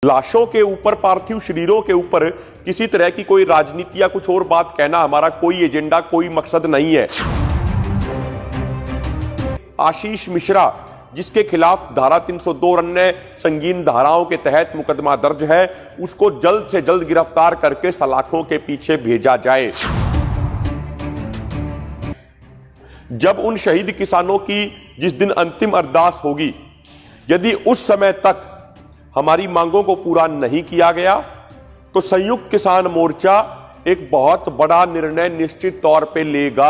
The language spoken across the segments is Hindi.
लाशों के ऊपर, पार्थिव शरीरों के ऊपर किसी तरह की कोई राजनीति या कुछ और बात कहना हमारा कोई एजेंडा, कोई मकसद नहीं है। आशीष मिश्रा, जिसके खिलाफ धारा 302 और अन्य संगीन धाराओं के तहत मुकदमा दर्ज है, उसको जल्द से जल्द गिरफ्तार करके सलाखों के पीछे भेजा जाए। जब उन शहीद किसानों की जिस दिन अंतिम अरदास होगी, यदि उस समय तक हमारी मांगों को पूरा नहीं किया गया तो संयुक्त किसान मोर्चा एक बहुत बड़ा निर्णय निश्चित तौर पे लेगा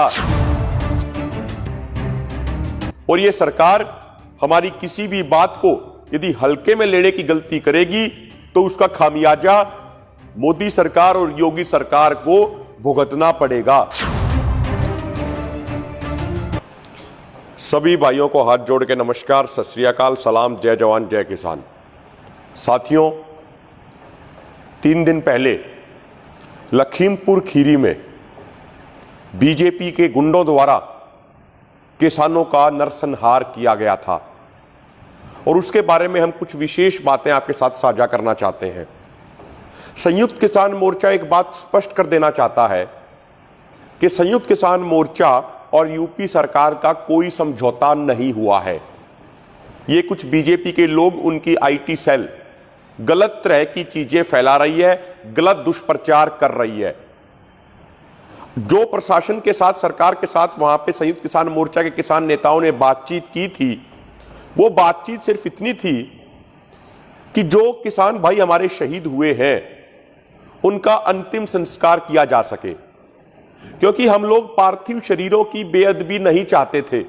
और यह सरकार हमारी किसी भी बात को यदि हल्के में लेने की गलती करेगी तो उसका खामियाजा मोदी सरकार और योगी सरकार को भुगतना पड़ेगा। सभी भाइयों को हाथ जोड़ के नमस्कार, सत श्री अकाल, सलाम, जय जवान जय किसान। साथियों, 3 दिन पहले लखीमपुर खीरी में बीजेपी के गुंडों द्वारा किसानों का नरसंहार किया गया था और उसके बारे में हम कुछ विशेष बातें आपके साथ साझा करना चाहते हैं। संयुक्त किसान मोर्चा एक बात स्पष्ट कर देना चाहता है कि संयुक्त किसान मोर्चा और यूपी सरकार का कोई समझौता नहीं हुआ है। ये कुछ बीजेपी के लोग, उनकी आईटी सेल गलत तरह की चीजें फैला रही है, गलत दुष्प्रचार कर रही है। जो प्रशासन के साथ, सरकार के साथ वहां पे संयुक्त किसान मोर्चा के किसान नेताओं ने बातचीत की थी, वो बातचीत सिर्फ इतनी थी कि जो किसान भाई हमारे शहीद हुए हैं उनका अंतिम संस्कार किया जा सके, क्योंकि हम लोग पार्थिव शरीरों की बेअदबी नहीं चाहते थे।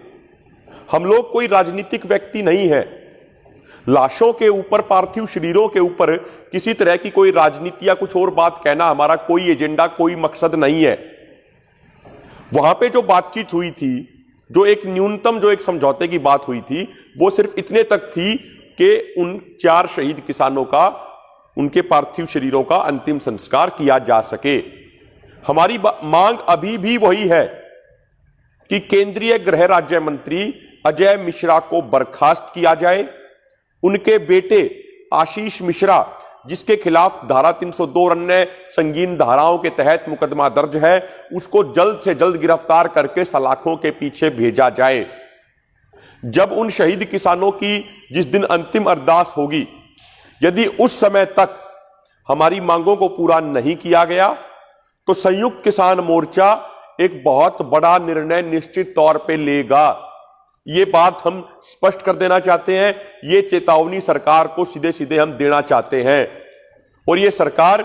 हम लोग कोई राजनीतिक व्यक्ति नहीं है। लाशों के ऊपर, पार्थिव शरीरों के ऊपर किसी तरह की कोई राजनीति या कुछ और बात कहना हमारा कोई एजेंडा, कोई मकसद नहीं है। वहां पे जो बातचीत हुई थी, जो एक न्यूनतम, जो एक समझौते की बात हुई थी, वो सिर्फ इतने तक थी कि उन 4 शहीद किसानों का, उनके पार्थिव शरीरों का अंतिम संस्कार किया जा सके। हमारी मांग अभी भी वही है कि केंद्रीय गृह राज्य मंत्री अजय मिश्रा को बर्खास्त किया जाए। उनके बेटे आशीष मिश्रा, जिसके खिलाफ धारा 302 और अन्य संगीन धाराओं के तहत मुकदमा दर्ज है, उसको जल्द से जल्द गिरफ्तार करके सलाखों के पीछे भेजा जाए। जब उन शहीद किसानों की जिस दिन अंतिम अरदास होगी, यदि उस समय तक हमारी मांगों को पूरा नहीं किया गया तो संयुक्त किसान मोर्चा एक बहुत बड़ा निर्णय निश्चित तौर पे लेगा। ये बात हम स्पष्ट कर देना चाहते हैं। ये चेतावनी सरकार को सीधे सीधे हम देना चाहते हैं और ये सरकार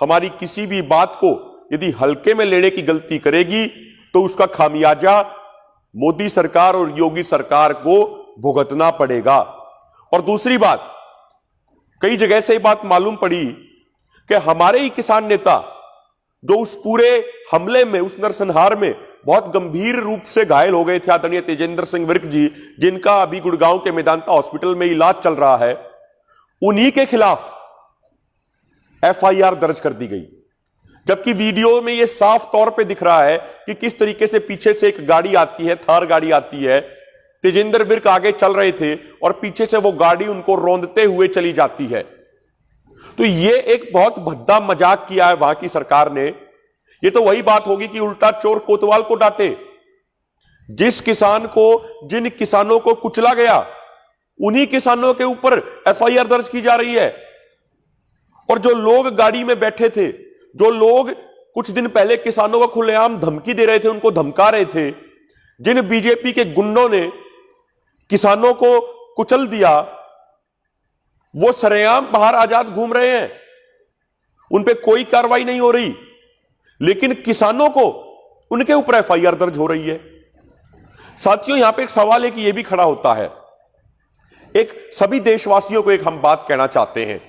हमारी किसी भी बात को यदि हल्के में लेने की गलती करेगी तो उसका खामियाजा मोदी सरकार और योगी सरकार को भुगतना पड़ेगा। और दूसरी बात, कई जगह से ये बात मालूम पड़ी कि हमारे ही किसान नेता जो उस पूरे हमले में, उस नरसंहार में बहुत गंभीर रूप से घायल हो गए थे, आदरणीय तेजेंद्र सिंह विर्क जी, जिनका अभी गुड़गांव के मेदांता हॉस्पिटल में इलाज चल रहा है, उन्हीं के खिलाफ एफआईआर दर्ज कर दी गई। जबकि वीडियो में यह साफ तौर पे दिख रहा है कि किस तरीके से पीछे से एक गाड़ी आती है, थार गाड़ी आती है, तेजेंद्र विर्क आगे चल रहे थे और पीछे से वो गाड़ी उनको रौंदते हुए चली जाती है। तो ये एक बहुत भद्दा मजाक किया है वहां की सरकार ने। ये तो वही बात होगी कि उल्टा चोर कोतवाल को डांटे। जिस किसान को, जिन किसानों को कुचला गया, उन्हीं किसानों के ऊपर एफआईआर दर्ज की जा रही है। और जो लोग गाड़ी में बैठे थे, जो लोग कुछ दिन पहले किसानों को खुलेआम धमकी दे रहे थे, उनको धमका रहे थे, जिन बीजेपी के गुंडों ने किसानों को कुचल दिया, वो सरेआम बाहर आजाद घूम रहे हैं। उन पे कोई कार्रवाई नहीं हो रही, लेकिन किसानों को, उनके ऊपर एफआईआर दर्ज हो रही है। साथियों, यहां पे एक सवाल है कि यह भी खड़ा होता है, एक सभी देशवासियों को एक हम बात कहना चाहते हैं।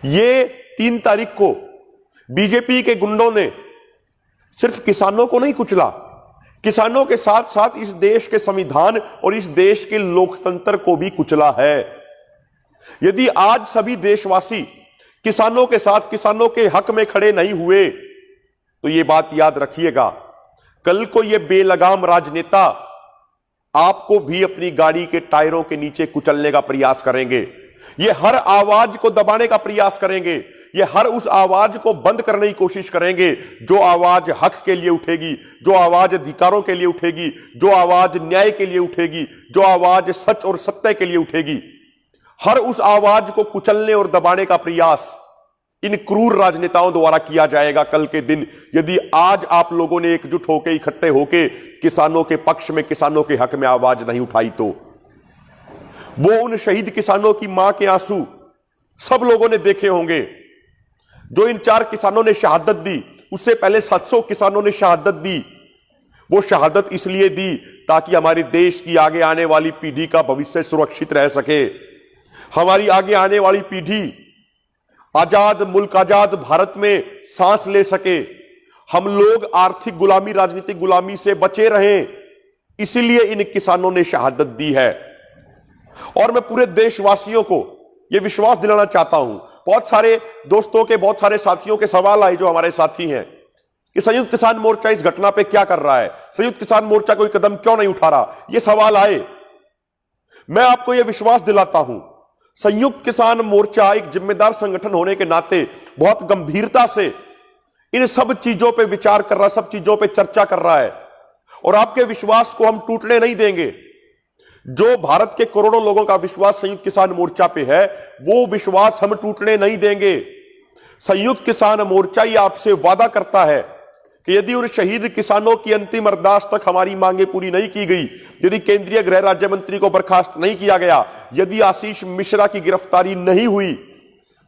ये 3 तारीख को बीजेपी के गुंडों ने सिर्फ किसानों को नहीं कुचला, किसानों के साथ साथ इस देश के संविधान और इस देश के लोकतंत्र को भी कुचला है। यदि आज सभी देशवासी किसानों के साथ, किसानों के हक में खड़े नहीं हुए तो यह बात याद रखिएगा, कल को यह बेलगाम राजनेता आपको भी अपनी गाड़ी के टायरों के नीचे कुचलने का प्रयास करेंगे। ये हर आवाज को दबाने का प्रयास करेंगे, ये हर उस आवाज को बंद करने की कोशिश करेंगे जो आवाज हक के लिए उठेगी, जो आवाज अधिकारों के लिए उठेगी, जो आवाज न्याय के लिए उठेगी, जो आवाज सच और सत्य के लिए उठेगी। हर उस आवाज को कुचलने और दबाने का प्रयास इन क्रूर राजनेताओं द्वारा किया जाएगा कल के दिन, यदि आज आप लोगों ने एकजुट होकर इकट्ठे होकर किसानों के पक्ष में, किसानों के हक में आवाज नहीं उठाई तो। वो उन शहीद किसानों की मां के आंसू सब लोगों ने देखे होंगे। जो इन 4 किसानों ने शहादत दी, उससे पहले 700 किसानों ने शहादत दी। वो शहादत इसलिए दी ताकि हमारे देश की आगे आने वाली पीढ़ी का भविष्य सुरक्षित रह सके, हमारी आगे आने वाली पीढ़ी आजाद मुल्क, आजाद भारत में सांस ले सके, हम लोग आर्थिक गुलामी, राजनीतिक गुलामी से बचे रहें। इसीलिए इन किसानों ने शहादत दी है। और मैं पूरे देशवासियों को यह विश्वास दिलाना चाहता हूं, बहुत सारे दोस्तों के, बहुत सारे साथियों के सवाल आए जो हमारे साथी हैं कि संयुक्त किसान मोर्चा इस घटना पे क्या कर रहा है, संयुक्त किसान मोर्चा कोई कदम क्यों नहीं उठा रहा, ये सवाल आए। मैं आपको यह विश्वास दिलाता हूं, संयुक्त किसान मोर्चा एक जिम्मेदार संगठन होने के नाते बहुत गंभीरता से इन सब चीजों पे विचार कर रहा है, सब चीजों पे चर्चा कर रहा है। और आपके विश्वास को हम टूटने नहीं देंगे। जो भारत के करोड़ों लोगों का विश्वास संयुक्त किसान मोर्चा पे है, वो विश्वास हम टूटने नहीं देंगे। संयुक्त किसान मोर्चा ये आपसे वादा करता है कि यदि उन शहीद किसानों की अंतिम अरदास तक हमारी मांगे पूरी नहीं की गई, यदि केंद्रीय गृह राज्य मंत्री को बर्खास्त नहीं किया गया, यदि आशीष मिश्रा की गिरफ्तारी नहीं हुई,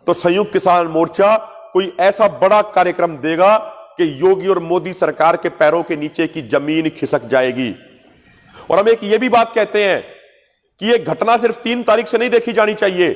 तो संयुक्त किसान मोर्चा कोई ऐसा बड़ा कार्यक्रम देगा कि योगी और मोदी सरकार के पैरों के नीचे की जमीन खिसक जाएगी। और हम एक ये भी बात कहते हैं कि यह घटना सिर्फ 3 तारीख से नहीं देखी जानी चाहिए,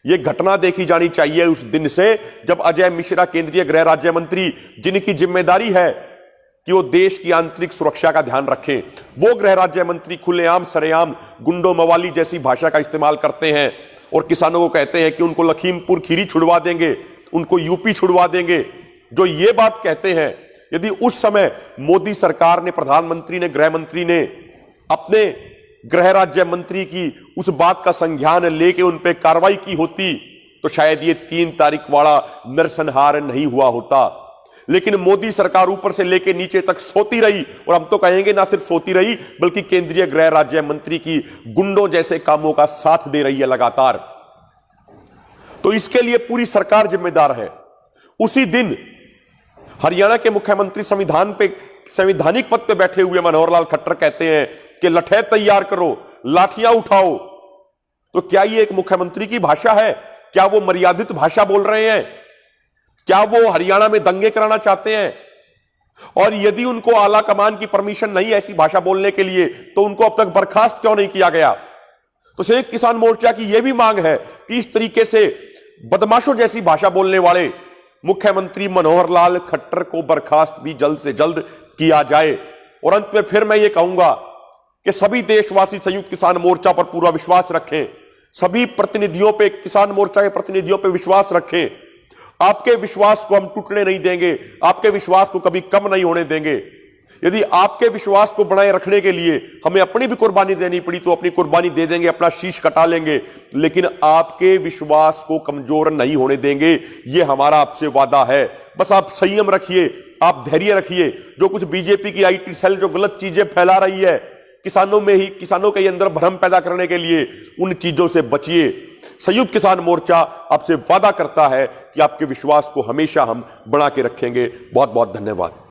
यह घटना देखी जानी चाहिए उस दिन से जब अजय मिश्रा केंद्रीय गृह राज्य मंत्री, जिनकी जिम्मेदारी है कि वो देश की आंतरिक सुरक्षा का ध्यान रखें, वो गृह राज्य मंत्री खुलेआम सरेआम गुंडो मवाली जैसी भाषा का इस्तेमाल करते हैं और किसानों को कहते हैं कि उनको लखीमपुर खीरी छुड़वा देंगे, उनको यूपी छुड़वा देंगे। जो ये बात कहते हैं, यदि उस समय मोदी सरकार ने, प्रधानमंत्री ने, गृह मंत्री ने अपने गृह राज्य मंत्री की उस बात का संज्ञान लेके उन पे कार्रवाई की होती, तो शायद ये 3 तारीख वाला नरसंहार नहीं हुआ होता। लेकिन मोदी सरकार ऊपर से लेके नीचे तक सोती रही, और हम तो कहेंगे ना सिर्फ सोती रही, बल्कि केंद्रीय गृह राज्य मंत्री की गुंडों जैसे कामों का साथ दे रही है लगातार। तो इसके लिए पूरी सरकार जिम्मेदार है। उसी दिन हरियाणा के मुख्यमंत्री संवैधानिक पद पे बैठे हुए मनोहर लाल खट्टर कहते हैं कि लठे तैयार करो, लाठियां उठाओ। तो क्या ये एक मुख्यमंत्री की भाषा है? क्या वो मर्यादित भाषा बोल रहे हैं? क्या वो हरियाणा में दंगे कराना चाहते हैं? और यदि उनको आला कमान की परमिशन नहीं ऐसी भाषा बोलने के लिए, तो उनको अब तक बर्खास्त क्यों नहीं किया गया? तो संयुक्त किसान मोर्चा की यह भी मांग है कि इस तरीके से बदमाशों जैसी भाषा बोलने वाले मुख्यमंत्री मनोहर लाल खट्टर को बर्खास्त भी जल्द से जल्द किया जाए। और अंत में फिर मैं ये कहूंगा कि सभी देशवासी संयुक्त किसान मोर्चा पर पूरा विश्वास रखें, सभी प्रतिनिधियों पे, किसान मोर्चा के प्रतिनिधियों पे विश्वास रखें। आपके विश्वास को हम टूटने नहीं देंगे, आपके विश्वास को कभी कम नहीं होने देंगे। यदि आपके विश्वास को बनाए रखने के लिए हमें अपनी भी कुर्बानी देनी पड़ी तो अपनी कुर्बानी दे देंगे, अपना शीश कटा लेंगे, लेकिन आपके विश्वास को कमजोर नहीं होने देंगे। यह हमारा आपसे वादा है। बस आप संयम रखिए, आप धैर्य रखिए। जो कुछ बीजेपी की आईटी सेल जो गलत चीजें फैला रही है, किसानों के अंदर भ्रम पैदा करने के लिए, उन चीजों से बचिए। संयुक्त किसान मोर्चा आपसे वादा करता है कि आपके विश्वास को हमेशा हम बना के रखेंगे। बहुत बहुत धन्यवाद।